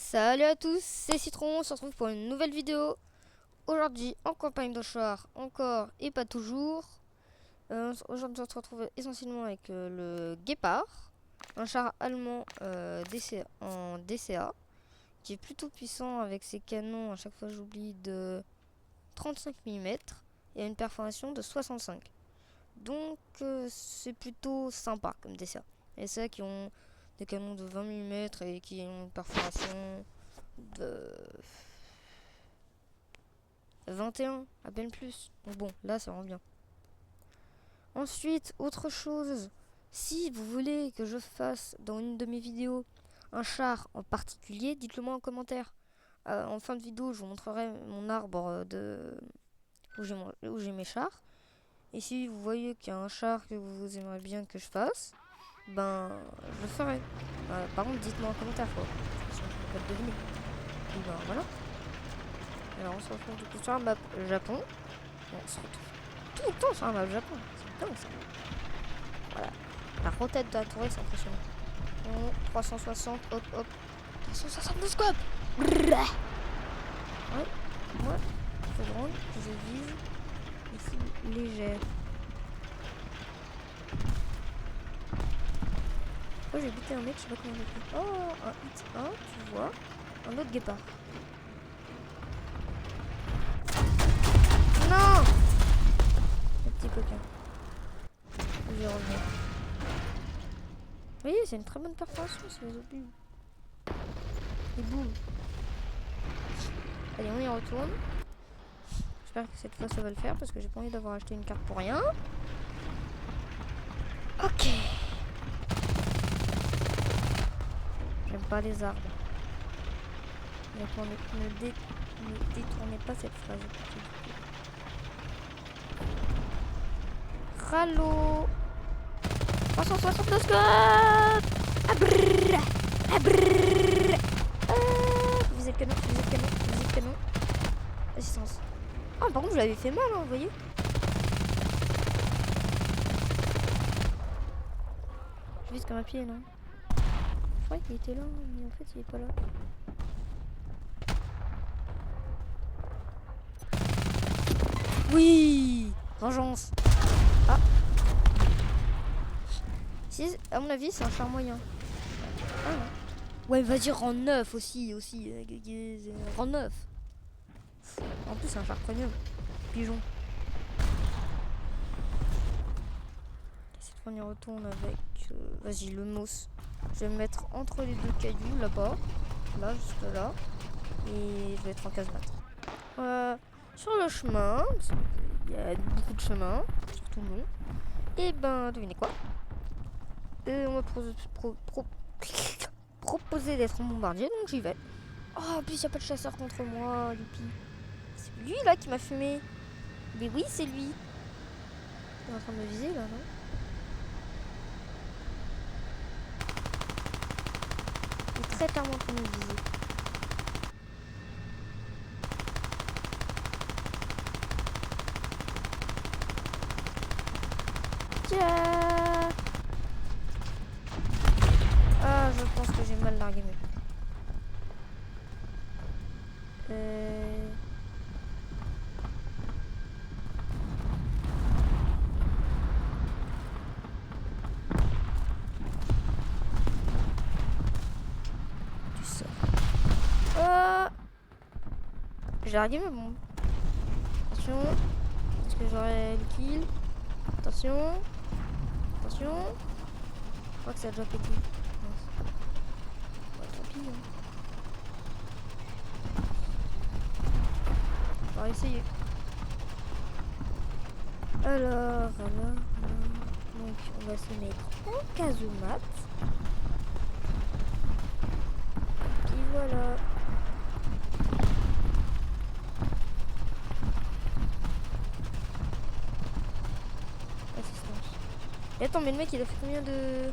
Salut à tous, c'est Citron, on se retrouve pour une nouvelle vidéo. Aujourd'hui en campagne de char, encore et pas toujours. Aujourd'hui on se retrouve essentiellement avec le Guépard, un char allemand en DCA, qui est plutôt puissant avec ses canons, à chaque fois j'oublie, de 35 mm et une perforation de 65. Donc c'est plutôt sympa comme DCA. Et c'est ça qui ont des canons de 20 mm et qui ont une perforation de 21, à peine plus. Donc bon, là ça rend bien. Ensuite, autre chose, si vous voulez que je fasse dans une de mes vidéos un char en particulier, dites-le moi en commentaire. En fin de vidéo, je vous montrerai mon arbre où j'ai mes chars. Et si vous voyez qu'il y a un char que vous aimeriez bien que je fasse, ben je le ferai. Par contre, dites-moi en commentaire quoi. Sinon, je peux pas le deviner. Et ben voilà. Alors on se retrouve du coup sur la map Japon. On se retrouve tout le temps sur la map Japon. C'est dingue ça. Voilà. La rotate de la tourelle, c'est impressionnant. 360, hop hop. 360 de scope. Ouais, moi, il faut rendre que je vise ici légère. Oh, j'ai buté un mec, je sais pas comment j'ai fait. Oh, un hit 1, tu vois. Un autre guépard. Non! Le petit coquin. Je vais revenir. Vous voyez, c'est une très bonne perforation, c'est les obus. Et boum. Allez, on y retourne. J'espère que cette fois ça va le faire parce que j'ai pas envie d'avoir acheté une carte pour rien. Ok. J'aime pas les arbres. Ne détournez pas cette phrase. Rallo. 362 scope. Abrrr. Abrrr. Visez le canon, visez le canon, visez le canon. Assistance. Ah, par contre, vous l'avez fait mal, hein, vous voyez. Je vise comme un pied, non? Je croyais qu'il était là, mais en fait, il est pas là. Oui! Vengeance! Ah! Si, à mon avis, c'est un char moyen. Ah, non. Ouais, vas-y, rang 9 aussi. Rang 9. En plus, c'est un char premium. Pigeon. Cette fois, on y retourne avec... vas-y, le mousse. Je vais me mettre entre les deux cailloux, là-bas. Là, juste là. Et je vais être en casemate. Sur le chemin, il y a beaucoup de chemins, surtout long. Et ben, devinez quoi? On m'a proposé d'être en bombardier, donc j'y vais. Oh, en plus, il n'y a pas de chasseur contre moi, youpi. C'est lui, là, qui m'a fumé. Mais oui, c'est lui. Il est en train de me viser, là, non? Il est très clairement en train de me viser. Tiens. Ah, je pense que j'ai mal largué mes coups. Tu sors. J'ai largué mes bombes. Attention. Est-ce que j'aurai le kill? Attention. Attention. Je crois que ça a déjà pété. Ouais, tant pis. Hein. On va essayer. Alors. Donc, on va se mettre en casemate. Puis voilà. Assistance. Et attends, mais le mec, il a fait combien de...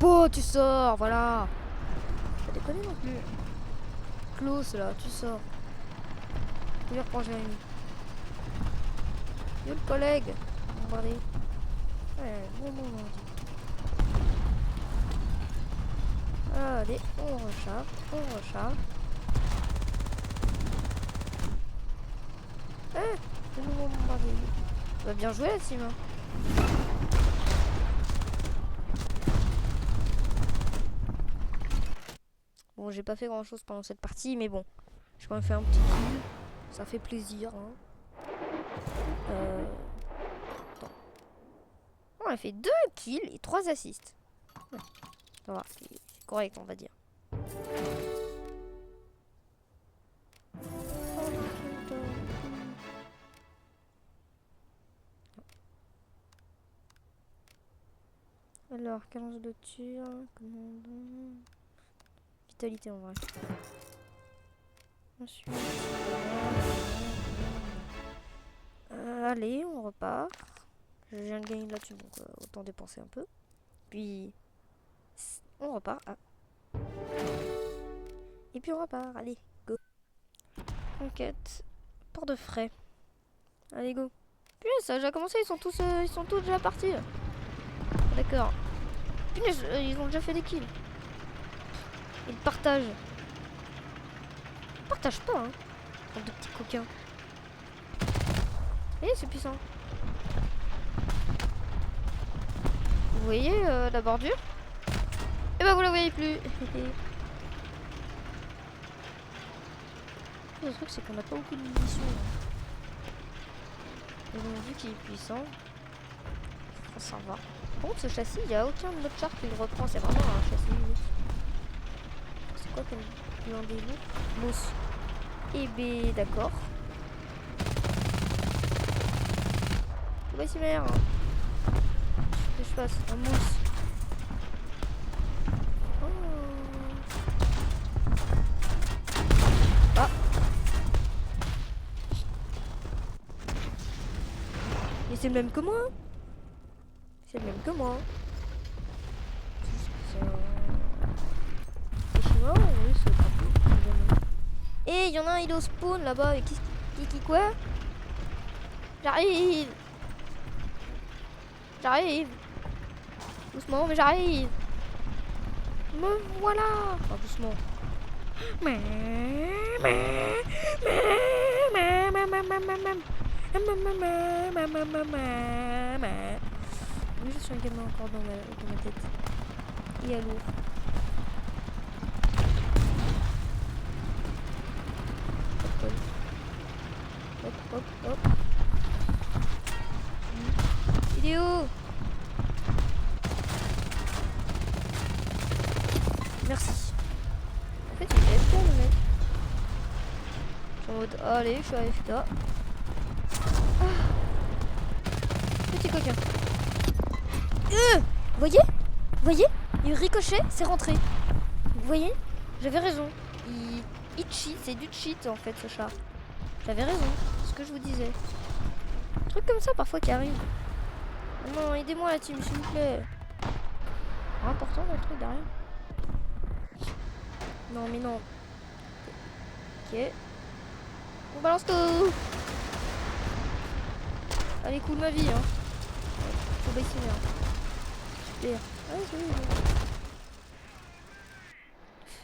Oh, tu sors, voilà. connais non plus. Klaus là, tu sors. Oui, reprends Jérémy. Yo le collègue. Bombardé. Ouais, bon ordi. Allez, on recharge, on recharge. De nouveau bombardé. Tu vas bien jouer la team. Hein. Bon, j'ai pas fait grand chose pendant cette partie, mais bon, j'ai quand même fait un petit kill. Ça fait plaisir. Hein. Attends. On a fait 2 kills et 3 assists. Ouais. Ça va, c'est correct, on va dire. Alors, 15 de tir, commandant. Vitalité en vrai. Ensuite, allez, on repart. Je viens de gagner là-dessus, donc autant dépenser un peu. Puis, on repart. Ah. Et puis on repart, allez, go. Conquête, port de frais. Allez, go. Punaise, ça a déjà commencé, ils sont tous déjà partis. D'accord. Punaise, ils ont déjà fait des kills. Ils partagent. Ils partagent pas, hein. Bande de petits coquins. Eh, c'est puissant. Vous voyez la bordure? Et bah vous la voyez plus. Le truc c'est qu'on n'a pas beaucoup de munitions. Et donc vu qu'il est puissant, ça va. Par contre ce châssis, il n'y a aucun autre char qui le reprend. C'est vraiment un châssis unique. C'est quoi comme blindé lourd? Mousse. Et B, d'accord. Tout va ici merde. Qu'est-ce que je fasse? Un mousse. Oh. Ah. Mais c'est le même que moi. C'est le même que moi. C'est chinois ou oui, c'est pas plus. Et il y en a un, il est au spawn là-bas. Et qui quoi? J'arrive. J'arrive. Doucement, mais j'arrive. Me voilà. Enfin, doucement. Oui, je suis un gamin encore dans ma tête. Il est lourd. Hop, hop, hop. Il est où? Merci. En fait, il est AFK le mec. Je suis en mode, allez, je suis AFK. Ah. Petit coquin. Voyez? Voyez? Il ricochet, c'est rentré. Vous voyez? J'avais raison. Il cheat, c'est du cheat en fait ce chat. J'avais raison, c'est ce que je vous disais. Un truc comme ça parfois qui arrive. Oh non, aidez-moi la team, s'il vous plaît. Important le truc derrière. Non mais non. Ok. On balance tout. Allez, cool ma vie hein. Faut baisser merde. Super. Ah c'est bon.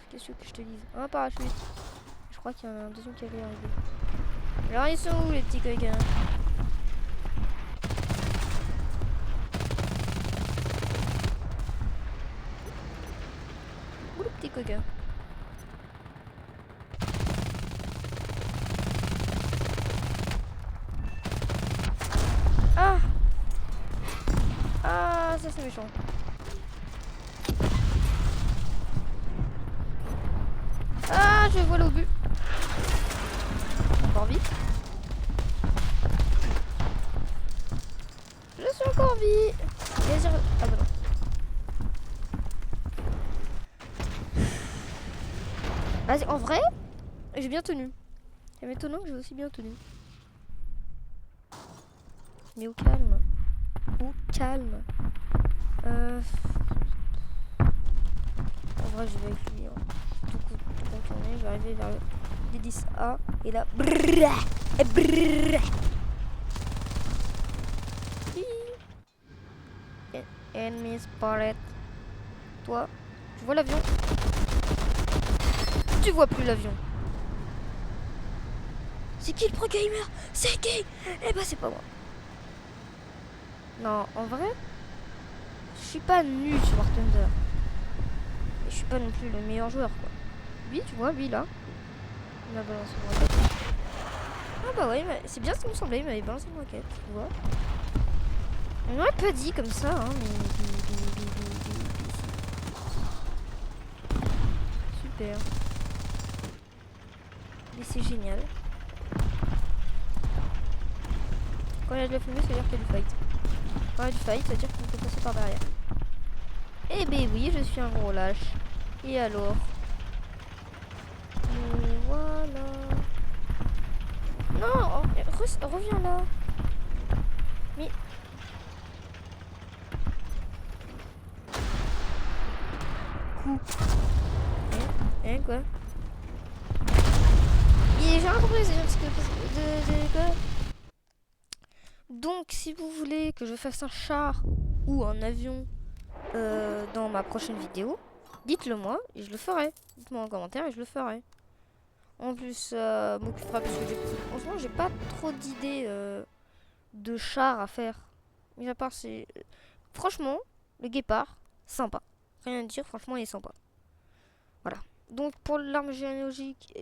Qu'est-ce que je te dise? Un parachute. Je crois qu'il y en a un deuxième qui avait arrivé. Alors ils sont où les petits coquins? Où le petit coquin? Ah! Ah, ça c'est méchant. Ah, je vole au but. Encore vite. Je suis encore vie. Ah bah non. Vas-y, en vrai, j'ai bien tenu. C'est étonnant que j'ai aussi bien tenu. Mais au calme. Au calme. En vrai, je vais avec lui. Hein. tourner, je vais arriver vers le D10A. Et là, brrrr, et brrrr. Enemy spotted. Toi, tu vois l'avion? Tu vois plus l'avion. C'est qui le pro gamer? C'est qui? Eh ben c'est pas moi. Non, en vrai, je suis pas nul sur War Thunder. Mais je suis pas non plus le meilleur joueur quoi. Lui, tu vois, lui là. Il m'a balancé une roquette. Ah bah ouais, c'est bien ce qui me semblait, il m'avait balancé une roquette, tu vois. On m'aurait pas dit comme ça, hein, mais... Super. Mais c'est génial. Quand il y a de la fumée, ça veut dire qu'il y a du fight. Quand il y a du fight, ça veut dire qu'on peut passer par derrière. Eh ben oui, je suis un gros lâche. Et alors? Voilà. Non, reviens là. Mais... Coup. Quoi? J'ai rien compris, c'est un petit peu... quoi? Donc, si vous voulez que je fasse un char ou un avion dans ma prochaine vidéo, dites-le moi et je le ferai. Dites-moi en commentaire et je le ferai. En plus, m'occupera parce que en ce moment, j'ai pas trop d'idées de chars à faire. Mis à part, c'est... Franchement, le guépard, sympa. Rien à dire, franchement, il est sympa. Voilà. Donc, pour l'arbre généalogique,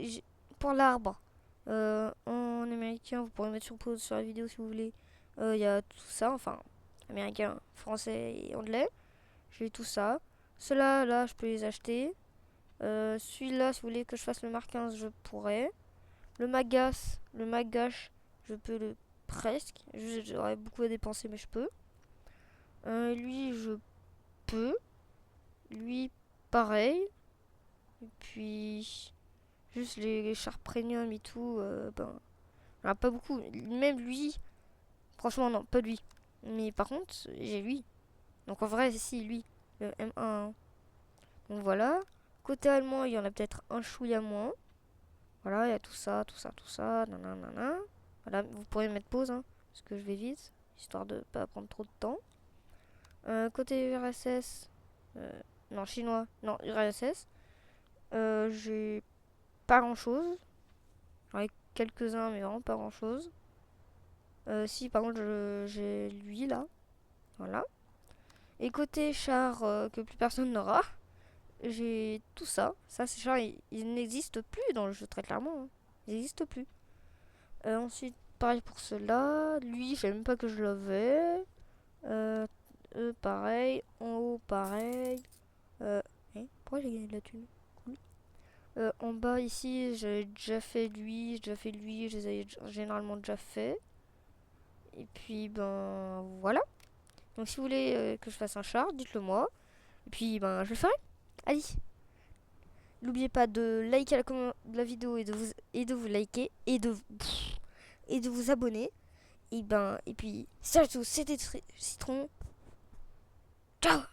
pour l'arbre, en américain, vous pourrez mettre sur pause sur la vidéo si vous voulez. Il y a tout ça, enfin, américain, français et anglais. J'ai tout ça. Ceux-là, là, je peux les acheter. Celui-là, si vous voulez que je fasse le Mark 15, je pourrais. Le Magash, je peux le presque. J'aurais beaucoup à dépenser, mais je peux. Lui, je peux. Lui, pareil. Et puis, juste les chars premium et tout, ben, il n'y en a pas beaucoup. Même lui, franchement, non, pas lui. Mais par contre, j'ai lui. Donc en vrai, si, lui, le M1. Donc voilà. Côté allemand, il y en a peut-être un chouïa moins. Voilà, il y a tout ça, tout ça, tout ça. Nanana. Voilà, vous pourrez mettre pause, hein, parce que je vais vite, histoire de pas prendre trop de temps. Côté URSS, non, chinois, non, URSS, j'ai pas grand chose. J'en ai quelques-uns, mais vraiment pas grand chose. Si, par contre, j'ai lui là. Voilà. Et côté char que plus personne n'aura, j'ai tout ça. Ça, ces chars, ils n'existent plus dans le jeu, très clairement. Hein. Ils n'existent plus. Ensuite, pareil pour ceux-là. Lui, je savais même pas que je l'avais. Pareil. En haut, pareil. Pourquoi j'ai gagné de la thune? Cool. En bas, ici, j'ai déjà fait lui. J'ai déjà fait lui. Je les avais généralement déjà fait. Et puis, ben, voilà. Donc, si vous voulez que je fasse un char, dites-le moi. Et puis, ben, je le ferai. Allez. N'oubliez pas de liker la vidéo et de vous liker et de vous abonner. Et puis, salut à tous, c'était Citron. Ciao!